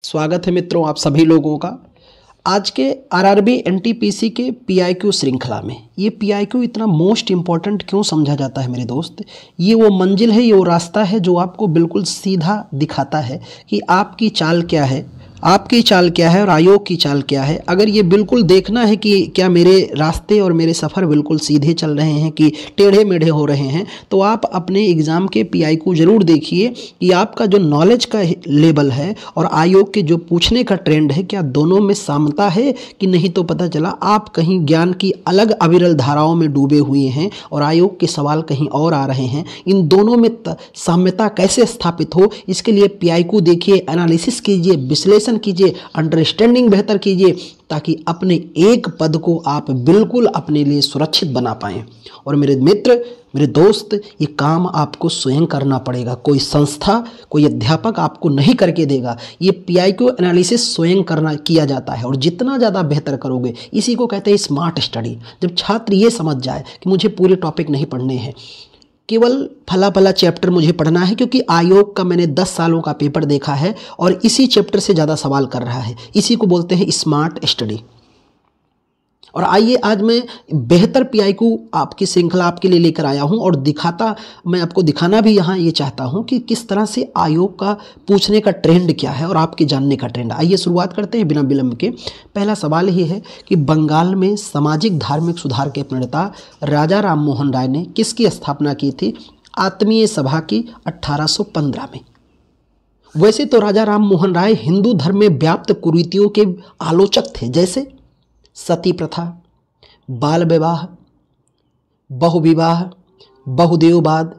स्वागत है मित्रों आप सभी लोगों का आज के आरआरबी एनटीपीसी के पीआईक्यू श्रृंखला में। ये पीआईक्यू इतना मोस्ट इम्पॉर्टेंट क्यों समझा जाता है मेरे दोस्त? ये वो मंजिल है, ये वो रास्ता है जो आपको बिल्कुल सीधा दिखाता है कि आपकी चाल क्या है, आपकी चाल क्या है और आयोग की चाल क्या है। अगर ये बिल्कुल देखना है कि क्या मेरे रास्ते और मेरे सफ़र बिल्कुल सीधे चल रहे हैं कि टेढ़े मेढ़े हो रहे हैं, तो आप अपने एग्ज़ाम के पीआईक्यू ज़रूर देखिए कि आपका जो नॉलेज का लेवल है और आयोग के जो पूछने का ट्रेंड है, क्या दोनों में सामता है कि नहीं। तो पता चला आप कहीं ज्ञान की अलग अविरल धाराओं में डूबे हुए हैं और आयोग के सवाल कहीं और आ रहे हैं। इन दोनों में साम्यता कैसे स्थापित हो, इसके लिए पीआईक्यू देखिए, एनालिसिस कीजिए, विश्लेषण कीजिए, अंडरस्टैंडिंग बेहतर कीजिए, ताकि अपने एक पद को आप बिल्कुल अपने लिए सुरक्षित बना पाएं। और मेरे मित्र, मेरे दोस्त, ये काम आपको स्वयं करना पड़ेगा। कोई संस्था, कोई अध्यापक आपको नहीं करके देगा। ये पीआईक्यू एनालिसिस स्वयं किया जाता है और जितना ज़्यादा बेहतर करोगे, इसी को कहते हैं स्मार्ट स्टडी। जब छात्र ये समझ जाए कि मुझे पूरे टॉपिक नहीं पढ़ने हैं, केवल फला फला चैप्टर मुझे पढ़ना है, क्योंकि आयोग का मैंने 10 सालों का पेपर देखा है और इसी चैप्टर से ज़्यादा सवाल कर रहा है, इसी को बोलते हैं स्मार्ट स्टडी। और आइए आज मैं बेहतर पीआईक्यू आपकी श्रृंखला आपके लिए लेकर आया हूं और मैं आपको दिखाना भी यहाँ ये चाहता हूं कि किस तरह से आयोग का पूछने का ट्रेंड क्या है और आपके जानने का ट्रेंड। आइए शुरुआत करते हैं बिना विलंब के। पहला सवाल ये है कि बंगाल में सामाजिक धार्मिक सुधार के प्रणेता राजा राम मोहन राय ने किसकी स्थापना की थी आत्मीय सभा की 1815 में। वैसे तो राजा राम मोहन राय हिंदू धर्म में व्याप्त कुरीतियों के आलोचक थे, जैसे सती प्रथा, बाल विवाह, बहुविवाह, बहुदेववाद,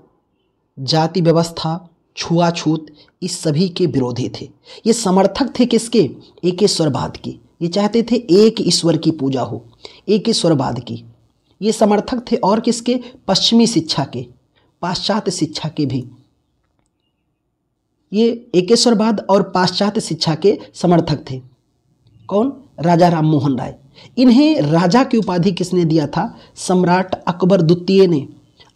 जाति व्यवस्था, छुआछूत, इस सभी के विरोधी थे। ये समर्थक थे किसके? एकेश्वरवाद की। ये चाहते थे एक ईश्वर की पूजा हो, एकेश्वरवाद की। ये समर्थक थे और किसके? पश्चिमी शिक्षा के, पाश्चात्य शिक्षा के भी। ये एकेश्वरवाद और पाश्चात्य शिक्षा के समर्थक थे। कौन? राजा राम मोहन राय। इन्हें राजा की उपाधि किसने दिया था? सम्राट अकबर द्वितीय ने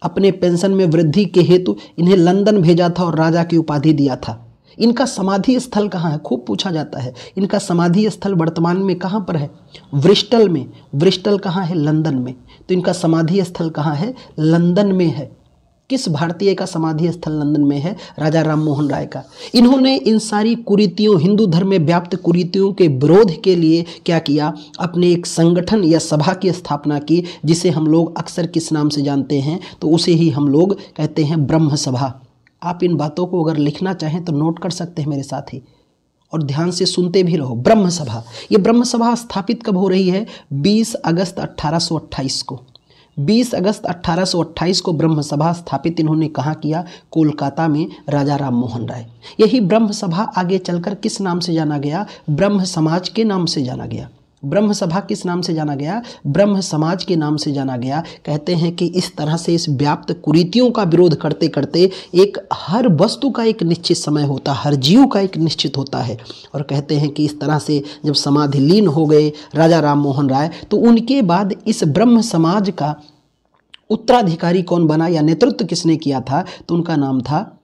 अपने पेंशन में वृद्धि के हेतु इन्हें लंदन भेजा था और राजा की उपाधि दिया था। इनका समाधि स्थल कहाँ है? खूब पूछा जाता है। इनका समाधि स्थल वर्तमान में कहाँ पर है? ब्रिस्टल में। ब्रिस्टल कहाँ है? लंदन में। तो इनका समाधि स्थल कहाँ है? लंदन में है। किस भारतीय का समाधि स्थल लंदन में है? राजा राम मोहन राय का। इन्होंने इन सारी कुरीतियों, हिंदू धर्म में व्याप्त कुरीतियों के विरोध के लिए क्या किया? अपने एक संगठन या सभा की स्थापना की, जिसे हम लोग अक्सर किस नाम से जानते हैं? तो उसे ही हम लोग कहते हैं ब्रह्म सभा। आप इन बातों को अगर लिखना चाहें तो नोट कर सकते हैं मेरे साथ ही, और ध्यान से सुनते भी रहो। ब्रह्म सभा, ये ब्रह्म सभा स्थापित कब हो रही है? 20 अगस्त 1828 को। 20 अगस्त 1828 को ब्रह्म सभा स्थापित इन्होंने कहाँ किया? कोलकाता में, राजा राम मोहन राय। यही ब्रह्म सभा आगे चलकर किस नाम से जाना गया? ब्रह्म समाज के नाम से जाना गया। ब्रह्म सभा किस नाम से जाना गया? ब्रह्म समाज के नाम से जाना गया। कहते हैं कि इस तरह से इस व्याप्त कुरीतियों का विरोध करते करते एक हर वस्तु का एक निश्चित समय होता, हर जीव का एक निश्चित होता है। और कहते हैं कि इस तरह से जब समाधिलीन हो गए राजा राम मोहन राय, तो उनके बाद इस ब्रह्म समाज का उत्तराधिकारी कौन बना या नेतृत्व किसने किया था? तो उनका नाम था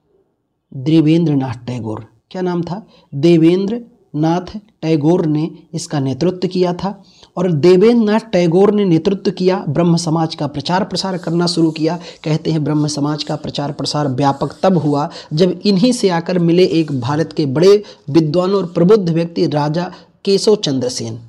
देवेंद्र नाथ टैगोर। क्या नाम था? देवेंद्र नाथ टैगोर ने इसका नेतृत्व किया था। और देवेंद्र नाथ टैगोर ने नेतृत्व किया, ब्रह्म समाज का प्रचार प्रसार करना शुरू किया। कहते हैं ब्रह्म समाज का प्रचार प्रसार व्यापक तब हुआ जब इन्हीं से आकर मिले एक भारत के बड़े विद्वान और प्रबुद्ध व्यक्ति राजा केशव चंद्र सेन।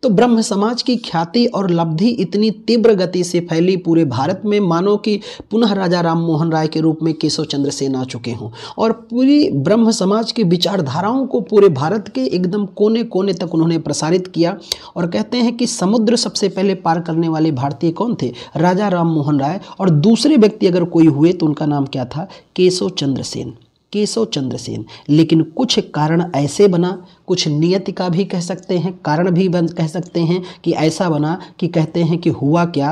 तो ब्रह्म समाज की ख्याति और लब्धि इतनी तीव्र गति से फैली पूरे भारत में, मानो कि पुनः राजा राम मोहन राय के रूप में केशव चंद्र सेन आ चुके हों और पूरी ब्रह्म समाज की विचारधाराओं को पूरे भारत के एकदम कोने कोने तक उन्होंने प्रसारित किया। और कहते हैं कि समुद्र सबसे पहले पार करने वाले भारतीय कौन थे? राजा राम मोहन राय। और दूसरे व्यक्ति अगर कोई हुए तो उनका नाम क्या था? केशव चंद्र सेन। केशव चंद्र सेन। लेकिन कुछ कारण ऐसे बना, कुछ नियति का भी कह सकते हैं, कारण भी कह सकते हैं कि ऐसा बना कि कहते हैं कि हुआ क्या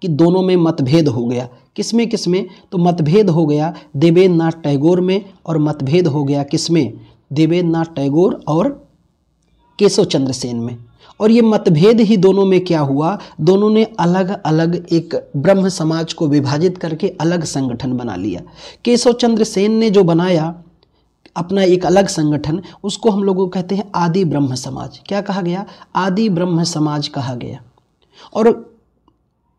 कि दोनों में मतभेद हो गया। किसमें किसमें? तो मतभेद हो गया देवेंद्र नाथ टैगोर में और मतभेद हो गया किसमें? देवेंद्र नाथ टैगोर और केशव चंद्र सेन में। और ये मतभेद ही दोनों में क्या हुआ? दोनों ने अलग अलग एक ब्रह्म समाज को विभाजित करके अलग संगठन बना लिया। केशव चंद्र सेन ने जो बनाया अपना एक अलग संगठन, उसको हम लोगों को कहते हैं आदि ब्रह्म समाज। क्या कहा गया? आदि ब्रह्म समाज कहा गया। और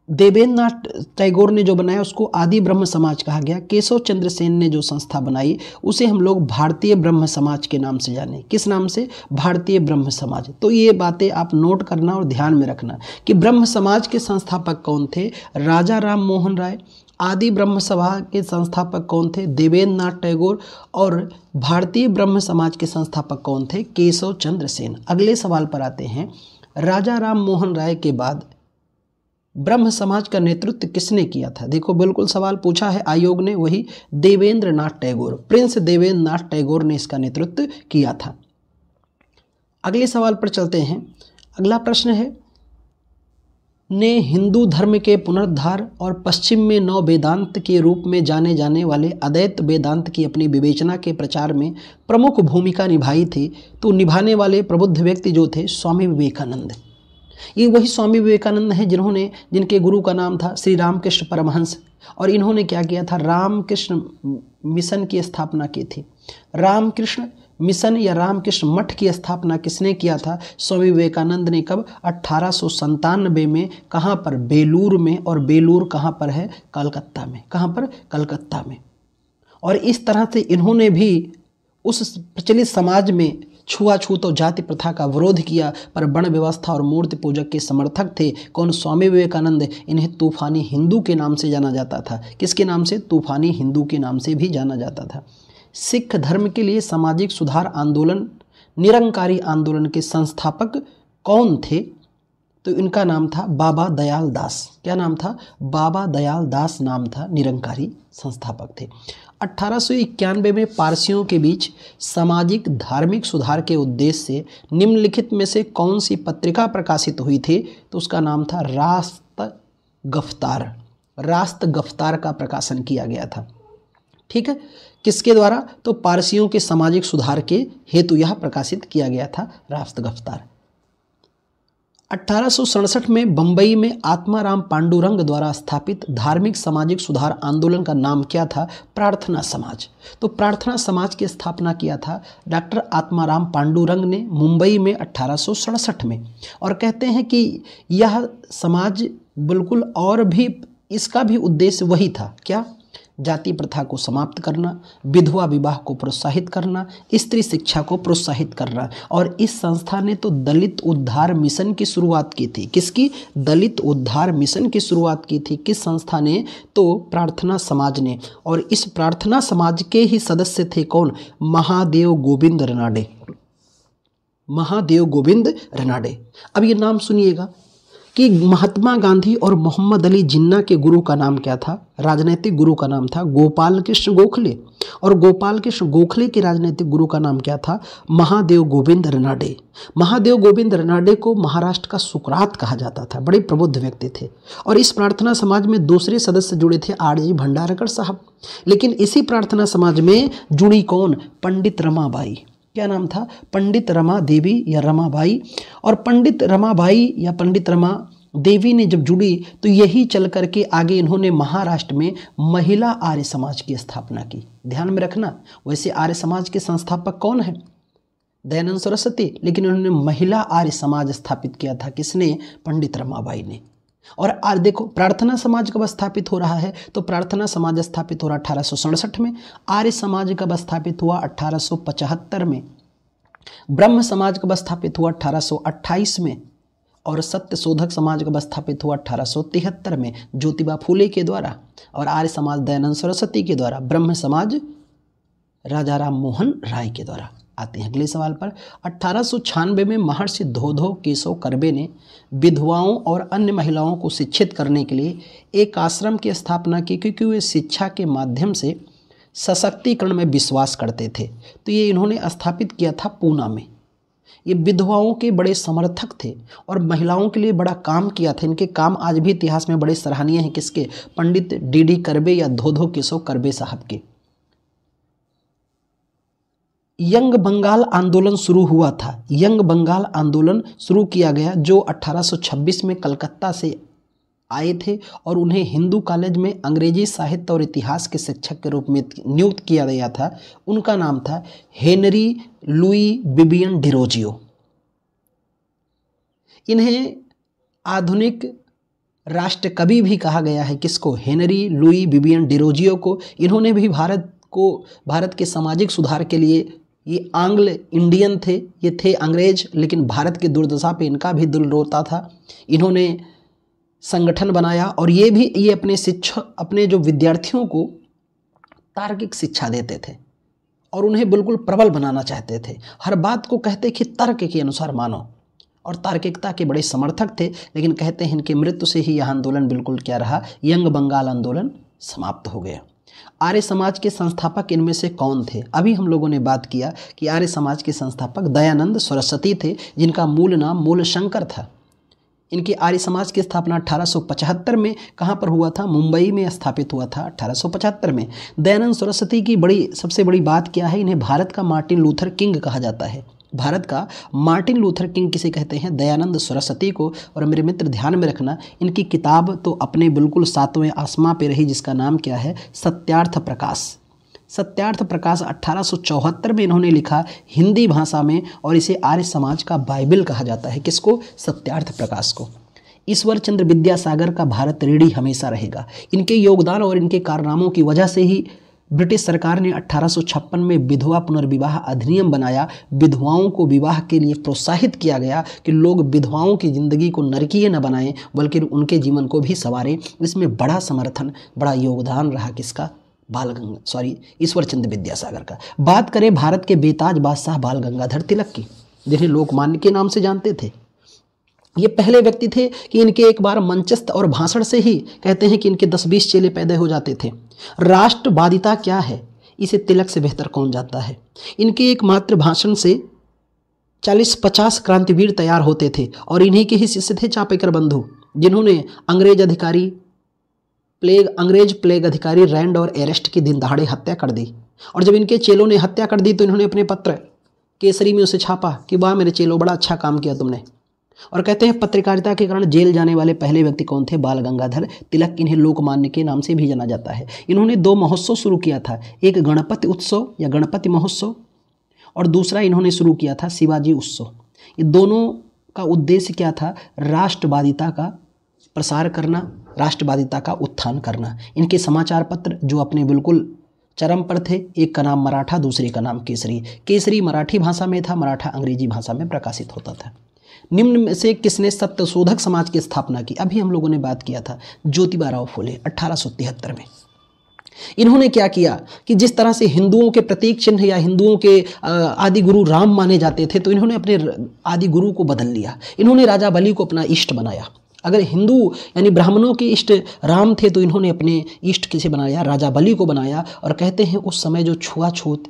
देवेंद्र नाथ टैगोर ने जो बनाया उसको आदि ब्रह्म समाज कहा गया। केशव चंद्र सेन ने जो संस्था बनाई उसे हम लोग भारतीय ब्रह्म समाज के नाम से जाने। किस नाम से? भारतीय ब्रह्म समाज। तो ये बातें आप नोट करना और ध्यान में रखना कि ब्रह्म समाज के संस्थापक कौन थे? राजा राम मोहन राय। आदि ब्रह्म सभा के संस्थापक कौन थे? देवेंद्र नाथ टैगोर। और भारतीय ब्रह्म समाज के संस्थापक कौन थे? केशव चंद्र सेन। अगले सवाल पर आते हैं। राजा राम मोहन राय के बाद ब्रह्म समाज का नेतृत्व किसने किया था? देखो बिल्कुल सवाल पूछा है आयोग ने, वही देवेंद्र नाथ टैगोर, प्रिंस देवेंद्र नाथ टैगोर ने इसका नेतृत्व किया था। अगले सवाल पर चलते हैं। अगला प्रश्न है, ने हिंदू धर्म के पुनरुद्धार और पश्चिम में नव वेदांत के रूप में जाने जाने वाले अद्वैत वेदांत की अपनी विवेचना के प्रचार में प्रमुख भूमिका निभाई थी। तो निभाने वाले प्रबुद्ध व्यक्ति जो थे स्वामी विवेकानंद। ये वही स्वामी विवेकानंद हैं जिनके गुरु का नाम था श्री रामकृष्ण परमहंस। और इन्होंने क्या किया था? रामकृष्ण मिशन की स्थापना की थी। रामकृष्ण मिशन या रामकृष्ण मठ की स्थापना किसने किया था? स्वामी विवेकानंद ने। कब? 1897 में। कहाँ पर? बेलूर में। और बेलूर कहाँ पर है? कलकत्ता में। कहाँ पर? कलकत्ता में। और इस तरह से इन्होंने भी उस प्रचलित समाज में छुआछूत और जाति प्रथा का विरोध किया, पर वर्ण व्यवस्था और मूर्ति पूजक के समर्थक थे। कौन? स्वामी विवेकानंद। इन्हें तूफानी हिंदू के नाम से जाना जाता था। किसके नाम से? तूफानी हिंदू के नाम से भी जाना जाता था। सिख धर्म के लिए सामाजिक सुधार आंदोलन, निरंकारी आंदोलन के संस्थापक कौन थे? तो इनका नाम था बाबा दयाल दास। क्या नाम था? बाबा दयाल दास नाम था, निरंकारी संस्थापक थे। 1891 में पारसियों के बीच सामाजिक धार्मिक सुधार के उद्देश्य से निम्नलिखित में से कौन सी पत्रिका प्रकाशित हुई थी? तो उसका नाम था रास्त गफ्तार। रास्त गफ्तार का प्रकाशन किया गया था। ठीक है, किसके द्वारा? तो पारसियों के सामाजिक सुधार के हेतु यह प्रकाशित किया गया था, रास्त गफ्तार। 1867 में बंबई में आत्माराम पांडुरंग द्वारा स्थापित धार्मिक सामाजिक सुधार आंदोलन का नाम क्या था? प्रार्थना समाज। तो प्रार्थना समाज की स्थापना किया था डॉक्टर आत्माराम पांडुरंग ने मुंबई में 1867 में। और कहते हैं कि यह समाज बिल्कुल और भी इसका भी उद्देश्य वही था। क्या? जाति प्रथा को समाप्त करना, विधवा विवाह को प्रोत्साहित करना, स्त्री शिक्षा को प्रोत्साहित करना। और इस संस्था ने तो दलित उद्धार मिशन की शुरुआत की थी। किसकी? दलित उद्धार मिशन की शुरुआत की थी। किस संस्था ने? तो प्रार्थना समाज ने। और इस प्रार्थना समाज के ही सदस्य थे कौन? महादेव गोविंद रनाडे। महादेव गोविंद रनाडे। अब ये नाम सुनिएगा कि महात्मा गांधी और मोहम्मद अली जिन्ना के गुरु का नाम क्या था? राजनीतिक गुरु का नाम था गोपाल कृष्ण गोखले। और गोपाल कृष्ण गोखले के राजनीतिक गुरु का नाम क्या था? महादेव गोविंद रनाडे। महादेव गोविंद रनाडे को महाराष्ट्र का सुकरात कहा जाता था। बड़े प्रबुद्ध व्यक्ति थे। और इस प्रार्थना समाज में दूसरे सदस्य जुड़े थे आरजी भंडारकर साहब। लेकिन इसी प्रार्थना समाज में जुड़ी कौन? पंडित रमाबाई। क्या नाम था? पंडित रमा देवी या रमाबाई। और पंडित रमाबाई या पंडित रमा देवी ने जब जुड़ी तो यही चल करके आगे इन्होंने महाराष्ट्र में महिला आर्य समाज की स्थापना की। ध्यान में रखना, वैसे आर्य समाज के संस्थापक कौन है? दयानंद सरस्वती। लेकिन उन्होंने महिला आर्य समाज स्थापित किया था। किसने? पंडित रमाबाई ने। और आज देखो प्रार्थना समाज कब स्थापित हो रहा है? तो प्रार्थना समाज स्थापित हो रहा 1867 में। आर्य समाज कब स्थापित हुआ? 1875 में। ब्रह्म समाज कब स्थापित हुआ? 1828 में। और सत्य शोधक समाज कब स्थापित हुआ? 1873 में, ज्योतिबा फूले के द्वारा। और आर्य समाज दयानंद सरस्वती के द्वारा। ब्रह्म समाज राजा राम मोहन राय के द्वारा। आते हैं अगले सवाल पर। 1896 में महर्षि धोधो केशव कर्वे ने विधवाओं और अन्य महिलाओं को शिक्षित करने के लिए एक आश्रम की स्थापना की, क्योंकि वे शिक्षा के माध्यम से सशक्तिकरण में विश्वास करते थे। तो ये इन्होंने स्थापित किया था पूना में। ये विधवाओं के बड़े समर्थक थे और महिलाओं के लिए बड़ा काम किया था। इनके काम आज भी इतिहास में बड़े सराहनीय हैं। किसके? पंडित डी कर्वे या धोधो केशव कर्वे साहब के। यंग बंगाल आंदोलन शुरू हुआ था। यंग बंगाल आंदोलन शुरू किया गया जो 1826 में कलकत्ता से आए थे और उन्हें हिंदू कॉलेज में अंग्रेजी साहित्य और इतिहास के शिक्षक के रूप में नियुक्त किया गया था। उनका नाम था हेनरी लुई बिबियन डिरोजियो। इन्हें आधुनिक राष्ट्र कवि भी कहा गया है। किसको? हेनरी लुई बिबियन डिरोजियो को। इन्होंने भी भारत के सामाजिक सुधार के लिए, ये आंग्ल इंडियन थे, ये थे अंग्रेज, लेकिन भारत की दुर्दशा पे इनका भी दिल रोता था। इन्होंने संगठन बनाया और ये अपने जो विद्यार्थियों को तार्किक शिक्षा देते थे और उन्हें बिल्कुल प्रबल बनाना चाहते थे। हर बात को कहते कि तर्क के अनुसार मानो, और तार्किकता के बड़े समर्थक थे। लेकिन कहते हैं इनकी मृत्यु से ही यह आंदोलन बिल्कुल क्या रहा, यंग बंगाल आंदोलन समाप्त हो गया। आर्य समाज के संस्थापक इनमें से कौन थे? अभी हम लोगों ने बात किया कि आर्य समाज के संस्थापक दयानंद सरस्वती थे, जिनका मूल नाम मूलशंकर था। इनकी आर्य समाज की स्थापना 1875 में कहाँ पर हुआ था? मुंबई में स्थापित हुआ था 1875 में। दयानंद सरस्वती की सबसे बड़ी बात क्या है? इन्हें भारत का मार्टिन लूथर किंग कहा जाता है। भारत का मार्टिन लूथर किंग किसे कहते हैं? दयानंद सरस्वती को। और मेरे मित्र ध्यान में रखना, इनकी किताब तो अपने बिल्कुल 7वें आसमां पे रही, जिसका नाम क्या है? सत्यार्थ प्रकाश। सत्यार्थ प्रकाश 1874 में इन्होंने लिखा हिंदी भाषा में, और इसे आर्य समाज का बाइबल कहा जाता है। किसको? सत्यार्थ प्रकाश को। ईश्वर चंद्र विद्यासागर का भारत ऋणी हमेशा रहेगा। इनके योगदान और इनके कारनामों की वजह से ही ब्रिटिश सरकार ने 1856 में विधवा पुनर्विवाह अधिनियम बनाया। विधवाओं को विवाह के लिए प्रोत्साहित किया गया कि लोग विधवाओं की ज़िंदगी को नरकीय न बनाएं, बल्कि उनके जीवन को भी संवारें। इसमें बड़ा समर्थन, बड़ा योगदान रहा किसका? ईश्वर चंद्र विद्यासागर का। बात करें भारत के बेताज बादशाह बाल गंगाधर तिलक की, जिन्हें लोकमान्य के नाम से जानते थे। ये पहले व्यक्ति थे कि इनके एक बार मंचस्थ और भाषण से ही कहते हैं कि इनके 10-20 चेले पैदा हो जाते थे। राष्ट्रवादिता क्या है, इसे तिलक से बेहतर कौन जानता है। इनके एकमात्र भाषण से 40-50 क्रांतिवीर तैयार होते थे, और इन्हीं के ही शिष्य थे चापेकर बंधु, जिन्होंने अंग्रेज प्लेग अधिकारी रैंड और एरेस्ट की दिन दहाड़े हत्या कर दी। और जब इनके चेलों ने हत्या कर दी तो इन्होंने अपने पत्र केसरी में उसे छापा कि वाह मेरे चेलों, बड़ा अच्छा काम किया तुमने। और कहते हैं पत्रकारिता के कारण जेल जाने वाले पहले व्यक्ति कौन थे? बाल गंगाधर तिलक। इन्हें लोकमान्य के नाम से भी जाना जाता है। इन्होंने 2 महोत्सव शुरू किया था, एक गणपति उत्सव या गणपति महोत्सव, और दूसरा इन्होंने शुरू किया था शिवाजी उत्सव। ये दोनों का उद्देश्य क्या था? राष्ट्रवादिता का प्रसार करना, राष्ट्रवादिता का उत्थान करना। इनके समाचार पत्र जो अपने बिल्कुल चरम पर थे, एक का नाम मराठा, दूसरे का नाम केसरी। केसरी मराठी भाषा में था, मराठा अंग्रेजी भाषा में प्रकाशित होता था। निम्न में से किसने सत्यशोधक समाज की स्थापना की? अभी हम लोगों ने बात किया था, ज्योतिबा फुले 1873 में। इन्होंने क्या किया कि जिस तरह से हिंदुओं के प्रतीक चिन्ह या हिंदुओं के आदि गुरु राम माने जाते थे, तो इन्होंने अपने आदि गुरु को बदल लिया। इन्होंने राजा बलि को अपना इष्ट बनाया। अगर हिंदू यानी ब्राह्मणों के इष्ट राम थे, तो इन्होंने अपने इष्ट किसे बनाया? राजा बलि को बनाया। और कहते हैं उस समय जो छुआछूत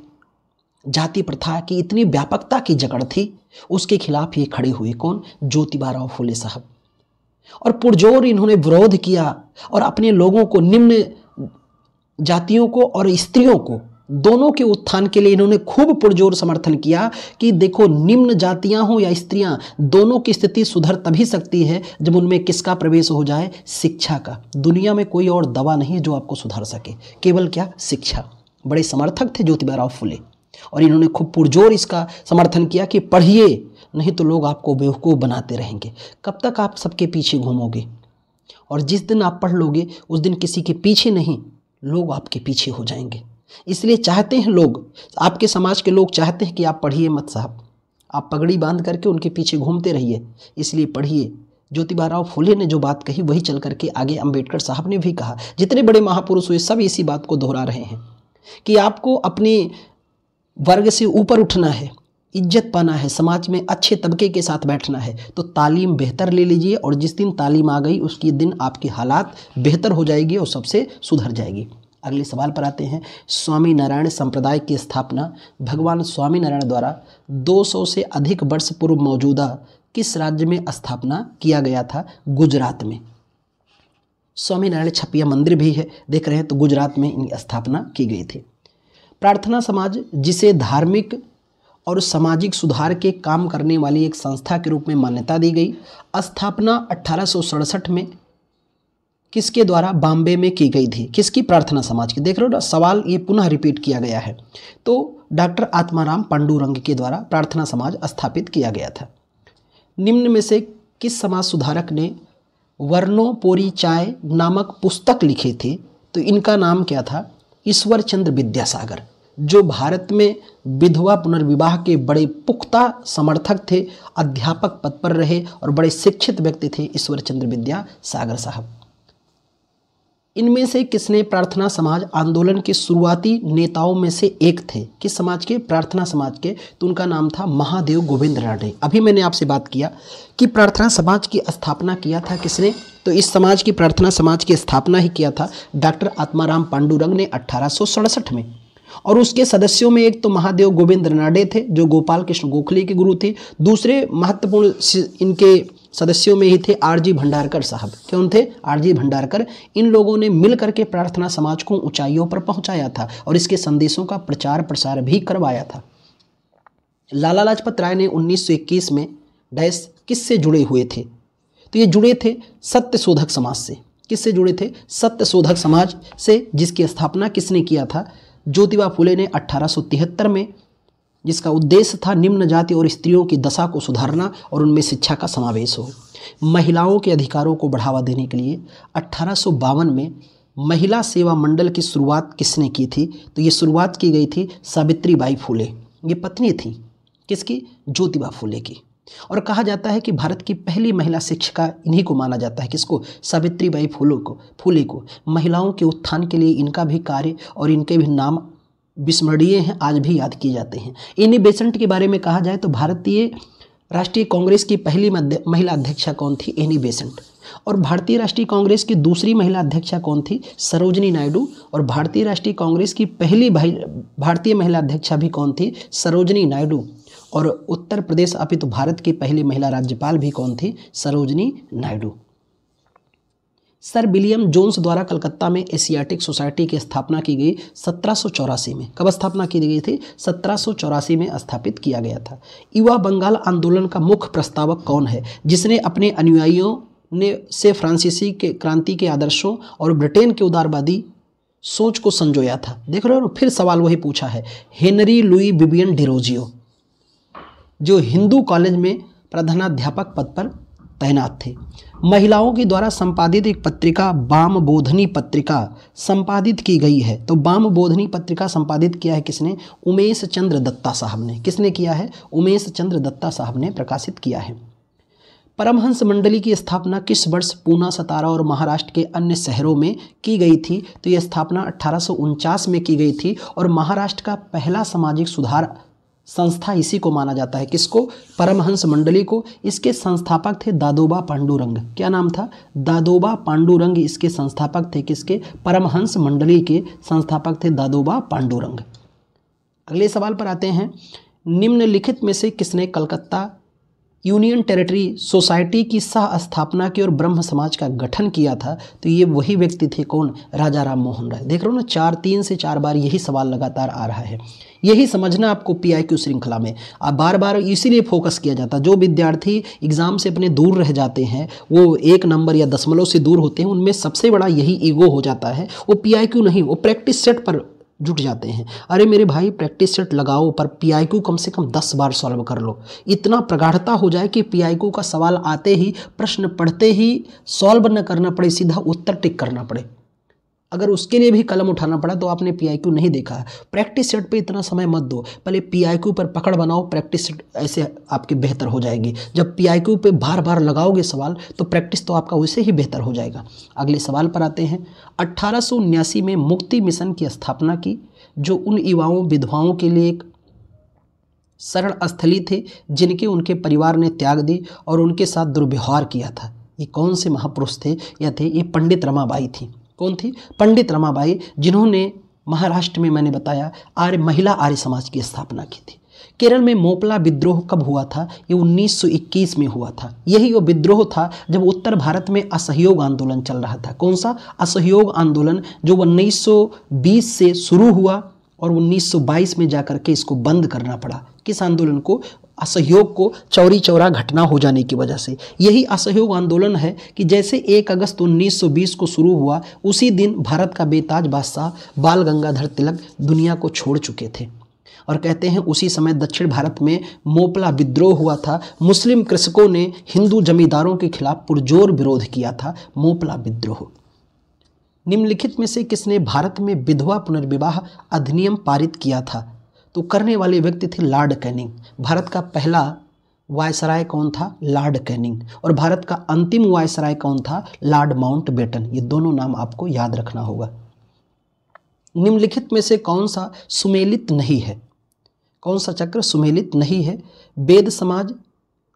जाति प्रथा की इतनी व्यापकता की जकड़ थी, उसके खिलाफ ये खड़े हुए। कौन? ज्योतिबा फुले साहब। और पुरजोर इन्होंने विरोध किया और अपने लोगों को, निम्न जातियों को और स्त्रियों को, दोनों के उत्थान के लिए इन्होंने खूब पुरजोर समर्थन किया कि देखो, निम्न जातियां हो या स्त्रियां, दोनों की स्थिति सुधर तभी सकती है जब उनमें किसका प्रवेश हो जाए? शिक्षा का। दुनिया में कोई और दवा नहीं है जो आपको सुधार सके, केवल क्या? शिक्षा। बड़े समर्थक थे ज्योतिबा फुले, और इन्होंने खूब पुरजोर इसका समर्थन किया कि पढ़िए, नहीं तो लोग आपको बेवकूफ़ बनाते रहेंगे। कब तक आप सबके पीछे घूमोगे? और जिस दिन आप पढ़ लोगे, उस दिन किसी के पीछे नहीं, लोग आपके पीछे हो जाएंगे। इसलिए चाहते हैं लोग, आपके समाज के लोग चाहते हैं कि आप पढ़िए मत साहब, आप पगड़ी बांध करके उनके पीछे घूमते रहिए। इसलिए पढ़िए। ज्योतिबा फुले ने जो बात कही वही चल करके आगे अम्बेडकर साहब ने भी कहा। जितने बड़े महापुरुष हुए सब इसी बात को दोहरा रहे हैं कि आपको अपने वर्ग से ऊपर उठना है, इज्जत पाना है, समाज में अच्छे तबके के साथ बैठना है, तो तालीम बेहतर ले लीजिए। और जिस दिन तालीम आ गई, उसके दिन आपकी हालात बेहतर हो जाएगी और सबसे सुधर जाएगी। अगले सवाल पर आते हैं। स्वामी नारायण संप्रदाय की स्थापना भगवान स्वामी नारायण द्वारा 200 से अधिक वर्ष पूर्व मौजूदा किस राज्य में स्थापना किया गया था? गुजरात में। स्वामी नारायण छपिया मंदिर भी है, देख रहे हैं, तो गुजरात में इनकी स्थापना की गई थी। प्रार्थना समाज, जिसे धार्मिक और सामाजिक सुधार के काम करने वाली एक संस्था के रूप में मान्यता दी गई, स्थापना 1867 में किसके द्वारा बॉम्बे में की गई थी? किसकी? प्रार्थना समाज की। देख रहे हो ना, सवाल ये पुनः रिपीट किया गया है। तो डॉक्टर आत्माराम पांडुरंग के द्वारा प्रार्थना समाज स्थापित किया गया था। निम्न में से किस समाज सुधारक ने वर्णोपोरिचाय नामक पुस्तक लिखे थे? तो इनका नाम क्या था? ईश्वर चंद्र विद्यासागर, जो भारत में विधवा पुनर्विवाह के बड़े पुख्ता समर्थक थे, अध्यापक पद पर रहे और बड़े शिक्षित व्यक्ति थे ईश्वर चंद्र विद्यासागर साहब। इनमें से किसने प्रार्थना समाज आंदोलन के शुरुआती नेताओं में से एक थे? किस समाज के? प्रार्थना समाज के। तो उनका नाम था महादेव गोविंद रानडे। अभी मैंने आपसे बात किया कि प्रार्थना समाज की स्थापना किया था किसने? तो इस समाज की, प्रार्थना समाज की स्थापना ही किया था डॉक्टर आत्माराम पांडुरंग ने 1867 में। और उसके सदस्यों में एक तो महादेव गोविंद रानडे थे, जो गोपाल कृष्ण गोखले के गुरु थे। दूसरे महत्वपूर्ण इनके सदस्यों में ही थे आरजी भंडारकर साहब। कौन थे? आरजी भंडारकर। इन लोगों ने मिलकर के प्रार्थना समाज को ऊंचाइयों पर पहुंचाया था और इसके संदेशों का प्रचार प्रसार भी करवाया था। लाला लाजपत राय ने 1921 में डैश किससे जुड़े हुए थे? तो ये जुड़े थे सत्यशोधक समाज से। किससे जुड़े थे? सत्यशोधक समाज से, जिसकी स्थापना किसने किया था? ज्योतिबा फुले ने 1873 में, जिसका उद्देश्य था निम्न जाति और स्त्रियों की दशा को सुधारना और उनमें शिक्षा का समावेश हो। महिलाओं के अधिकारों को बढ़ावा देने के लिए 1852 में महिला सेवा मंडल की शुरुआत किसने की थी? तो ये शुरुआत की गई थी सावित्रीबाई फुले। ये पत्नी थी किसकी? ज्योतिबा फुले की। और कहा जाता है कि भारत की पहली महिला शिक्षिका इन्हीं को माना जाता है। किसको? सावित्रीबाई फुले को। महिलाओं के उत्थान के लिए इनका भी कार्य और इनके भी नाम विस्मरणीय हैं, आज भी याद किए जाते हैं। एनी बेसेंट के बारे में कहा जाए तो भारतीय राष्ट्रीय कांग्रेस की पहली महिला अध्यक्षा कौन थी? Annie Besant. और भारतीय राष्ट्रीय कांग्रेस की दूसरी महिला अध्यक्षा कौन थी? सरोजनी नायडू। और भारतीय राष्ट्रीय कांग्रेस की पहली भारतीय महिला अध्यक्षा भी कौन थी? सरोजनी नायडू। और उत्तर प्रदेश अपितु भारत की पहली महिला राज्यपाल भी कौन थी? Sarojini Naidu. Sir William Jones द्वारा कलकत्ता में एशियाटिक सोसाइटी की स्थापना की गई 1784 में। कब स्थापना की गई थी? 1784 में स्थापित किया गया था। युवा बंगाल आंदोलन का मुख्य प्रस्तावक कौन है, जिसने अपने अनुयायियों से फ्रांसीसी के क्रांति के आदर्शों और ब्रिटेन के उदारवादी सोच को संजोया था? देख रहे हो, फिर सवाल वही पूछा है। हेनरी लुई विवियन डिरोजियो, जो हिंदू कॉलेज में प्रधानाध्यापक पद पर तैनात थे। महिलाओं के द्वारा संपादित एक पत्रिका बाम बोधनी पत्रिका संपादित की गई है। तो बाम बोधनी पत्रिका संपादित किया है किसने? उमेश चंद्र दत्ता साहब ने। किसने किया है? उमेश चंद्र दत्ता साहब ने प्रकाशित किया है। परमहंस मंडली की स्थापना किस वर्ष पूना, सतारा और महाराष्ट्र के अन्य शहरों में की गई थी? तो यह स्थापना 1849 में की गई थी। और महाराष्ट्र का पहला सामाजिक सुधार संस्था इसी को माना जाता है। किसको? परमहंस मंडली को। इसके संस्थापक थे दादोबा पांडुरंग। क्या नाम था? दादोबा पांडुरंग इसके संस्थापक थे। किसके? परमहंस मंडली के संस्थापक थे दादोबा पांडुरंग। अगले सवाल पर आते हैं। निम्नलिखित में से किसने कलकत्ता यूनियन टेरिटरी सोसाइटी की सह स्थापना की और ब्रह्म समाज का गठन किया था? तो ये वही व्यक्ति थे। कौन? राजा राम मोहन राय। देख रहे हो ना, 3 से 4 बार यही सवाल लगातार आ रहा है। यही समझना आपको PIQ श्रृंखला में बार बार इसीलिए फोकस किया जाता है। जो विद्यार्थी एग्जाम से अपने दूर रह जाते हैं, वो 1 नंबर या दशमलव से दूर होते हैं, उनमें सबसे बड़ा यही ईगो हो जाता है। वो PIQ नहीं, वो प्रैक्टिस सेट पर जुट जाते हैं। अरे मेरे भाई, प्रैक्टिस सेट लगाओ पर PIQ कम से कम 10 बार सॉल्व कर लो। इतना प्रगाढ़ता हो जाए कि PIQ का सवाल आते ही, प्रश्न पढ़ते ही सॉल्व न करना पड़े, सीधा उत्तर टिक करना पड़े। अगर उसके लिए भी कलम उठाना पड़ा तो आपने PIQ नहीं देखा है। प्रैक्टिस सेट पे इतना समय मत दो, पहले PIQ पर पकड़ बनाओ। प्रैक्टिस सेट ऐसे आपकी बेहतर हो जाएगी। जब PIQ पे बार बार लगाओगे सवाल तो प्रैक्टिस तो आपका वैसे ही बेहतर हो जाएगा। अगले सवाल पर आते हैं। 1879 में मुक्ति मिशन की स्थापना की, जो उन युवाओं विधवाओं के लिए एक शरण स्थली थे जिनके उनके परिवार ने त्याग दी और उनके साथ दुर्व्यवहार किया था। ये कौन से महापुरुष थे? या थे ये पंडित रमाबाई थी। कौन थी? पंडित रमाबाई, जिन्होंने महाराष्ट्र में, मैंने बताया, महिला आर्य समाज की स्थापना की थी। केरल में मोपला विद्रोह कब हुआ था? ये 1921 में हुआ था। यही वो विद्रोह था जब उत्तर भारत में असहयोग आंदोलन चल रहा था। कौन सा? असहयोग आंदोलन, जो 1920 से शुरू हुआ और 1922 में जाकर के इसको बंद करना पड़ा। किस आंदोलन को? असहयोग को चौरी चौरा घटना हो जाने की वजह से। यही असहयोग आंदोलन है कि जैसे 1 अगस्त 1920 को शुरू हुआ, उसी दिन भारत का बेताज बादशाह बाल गंगाधर तिलक दुनिया को छोड़ चुके थे। और कहते हैं उसी समय दक्षिण भारत में मोपला विद्रोह हुआ था। मुस्लिम कृषकों ने हिंदू जमींदारों के खिलाफ पुरजोर विरोध किया था, मोपला विद्रोह। निम्नलिखित में से किसने भारत में विधवा पुनर्विवाह अधिनियम पारित किया था? तो करने वाले व्यक्ति थे लॉर्ड कैनिंग। भारत का पहला वायसराय कौन था? Lord Canning. और भारत का अंतिम वायसराय कौन था? Lord Mountbatten. ये दोनों नाम आपको याद रखना होगा। निम्नलिखित में से कौन सा सुमेलित नहीं है? कौन सा चक्र सुमेलित नहीं है? वेद समाज,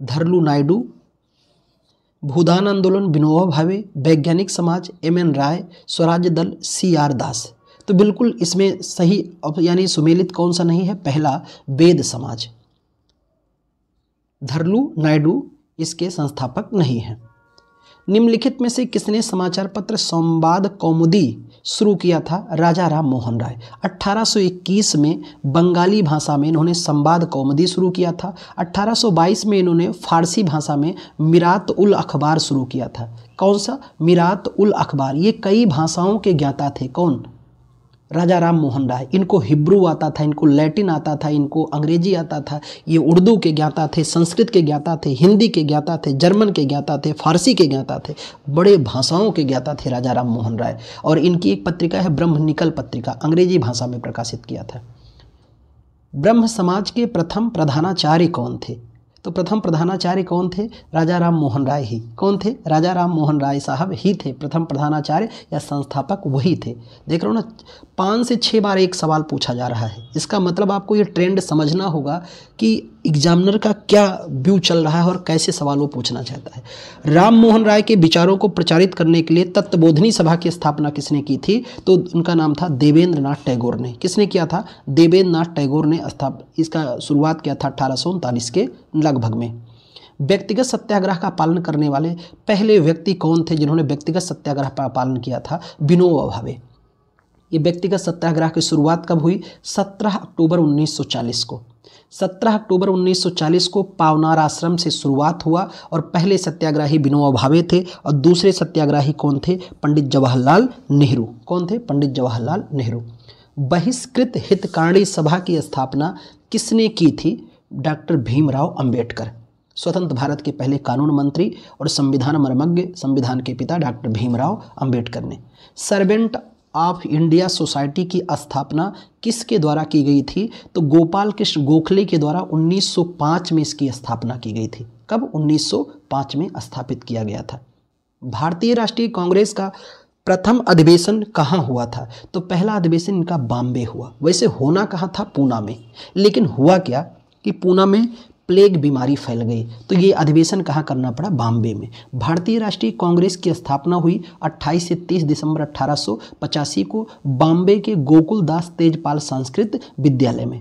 धरलू नायडू, भूदान आंदोलन विनोबा भावे, वैज्ञानिक समाज MN राय, स्वराज्य दल CR दास। तो बिल्कुल इसमें सही यानी सुमेलित कौन सा नहीं है? पहला वेद समाज। धरलू नायडू इसके संस्थापक नहीं है। निम्नलिखित में से किसने समाचार पत्र संवाद कौमुदी शुरू किया था? राजा राम मोहन राय। 1821 में बंगाली भाषा में इन्होंने संवाद कौमुदी शुरू किया था। 1822 में इन्होंने फारसी भाषा में मिरात उल अखबार शुरू किया था। कौन सा? मिरात उल अखबार। ये कई भाषाओं के ज्ञाता थे। कौन? राजा राम मोहन राय। इनको हिब्रू आता था, इनको लैटिन आता था, इनको अंग्रेजी आता था। ये उर्दू के ज्ञाता थे, संस्कृत के ज्ञाता थे, हिंदी के ज्ञाता थे, जर्मन के ज्ञाता थे, फारसी के ज्ञाता थे। बड़े भाषाओं के ज्ञाता थे राजा राम मोहन राय। और इनकी एक पत्रिका है ब्रह्मनिकल पत्रिका, अंग्रेजी भाषा में प्रकाशित किया था। ब्रह्म समाज के प्रथम प्रधानाचार्य कौन थे? तो प्रथम प्रधानाचार्य कौन थे? राजा राम मोहन राय ही। कौन थे? राजा राम मोहन राय साहब ही थे प्रथम प्रधानाचार्य या संस्थापक, वही थे। देख रहे हो ना, 5 से 6 बार एक सवाल पूछा जा रहा है। इसका मतलब आपको ये ट्रेंड समझना होगा कि एग्जामिनर का क्या व्यू चल रहा है और कैसे सवाल वो पूछना चाहता है। राम मोहन राय के विचारों को प्रचारित करने के लिए तत्वबोधिनी सभा की स्थापना किसने की थी? तो उनका नाम था देवेंद्र नाथ टैगोर ने। किसने किया था? देवेंद्र नाथ टैगोर ने इसका शुरुआत किया था 1839 के लगभग में। व्यक्तिगत सत्याग्रह का पालन करने वाले पहले व्यक्ति कौन थे जिन्होंने व्यक्तिगत सत्याग्रह का पालन किया था? विनोबा भावे। ये व्यक्तिगत सत्याग्रह की शुरुआत कब हुई? 17 अक्टूबर 1940 को। 17 अक्टूबर 1940 को पावनार आश्रम से शुरुआत हुआ और पहले सत्याग्रही विनोबा भावे थे और दूसरे सत्याग्रही कौन थे? पंडित जवाहरलाल नेहरू। कौन थे? पंडित जवाहरलाल नेहरू। बहिष्कृत हितकारिणी सभा की स्थापना किसने की थी? डॉक्टर भीमराव अंबेडकर। स्वतंत्र भारत के पहले कानून मंत्री और संविधान मर्मज्ञ, संविधान के पिता डॉक्टर भीमराव अंबेडकर ने। सर्वेंट ऑफ इंडिया सोसाइटी की स्थापना किसके द्वारा की गई थी? तो गोपाल कृष्ण गोखले के द्वारा 1905 में इसकी स्थापना की गई थी। कब? 1905 में स्थापित किया गया था। भारतीय राष्ट्रीय कांग्रेस का प्रथम अधिवेशन कहाँ हुआ था? तो पहला अधिवेशन इनका बॉम्बे हुआ। वैसे होना कहाँ था? पूना में। लेकिन हुआ क्या कि पूना में प्लेग बीमारी फैल गई, तो ये अधिवेशन कहाँ करना पड़ा? बॉम्बे में। भारतीय राष्ट्रीय कांग्रेस की स्थापना हुई 28 से 30 दिसंबर 1885 को बॉम्बे के गोकुलदास तेजपाल संस्कृत विद्यालय में।